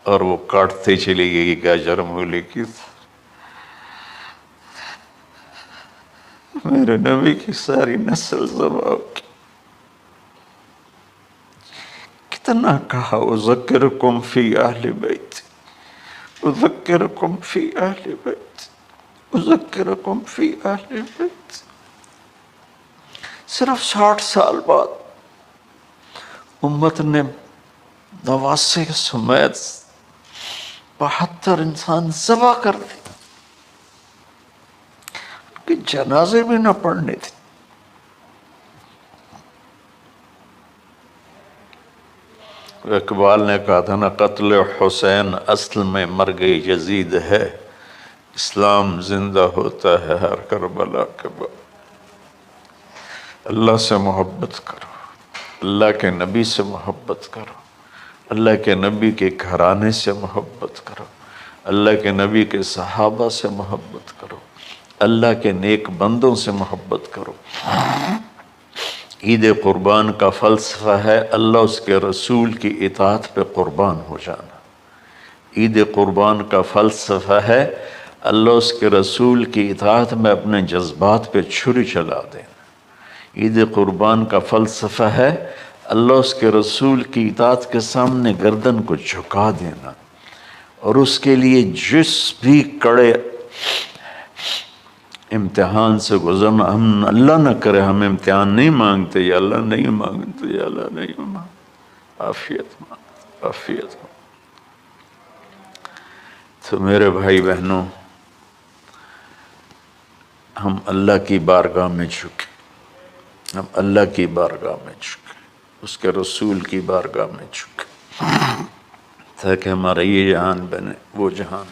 اور وہ کاٹتے چلی گئی. کیا جرم ہو لکھی میرے نبی کی ساری نسل ذبح کی. کتنا کہا اذکرکم فی اہل بیت، اذکرکم فی اہل بیت، اذکرکم فی اہل بیت. صرف 60 سال بعد امت نے 89 سمیت 72 انسان ذبح کر دی کہ جنازے بھی نہ پڑھنے تھے. اقبال نے کہا تھا نا قتل حسین اصل میں مرگ یزید ہے، اسلام زندہ ہوتا ہے ہر کربلا کے بعد. اللہ سے محبت کرو، اللہ کے نبی سے محبت کرو، اللہ کے نبی کے گھرانے سے محبت کرو، اللہ کے نبی کے صحابہ سے محبت کرو، اللہ کے نیک بندوں سے محبت کرو. عید قربان کا فلسفہ ہے اللہ اس کے رسول کی اطاعت پہ قربان ہو جانا. عید قربان کا فلسفہ ہے اللہ اس کے رسول کی اطاعت میں اپنے جذبات پہ چھری چلا دینا. عید قربان کا فلسفہ ہے اللہ اس کے رسول کی اطاعت کے سامنے گردن کو جھکا دینا، اور اس کے لیے جس بھی کڑے امتحان سے گزرنا. ہم اللہ نہ کرے ہم امتحان نہیں مانگتے، یا اللہ نہیں مانگتے، یا اللہ نہیں مانگتے، عافیت مانگتے، عافیت مانگتے. تو میرے بھائی بہنوں، ہم اللہ کی بارگاہ میں جھکے، ہم اللہ کی بارگاہ میں جھکے، اس کے رسول کی بارگاہ میں جھکے، تاکہ ہمارا یہ جہان بنے وہ جہان.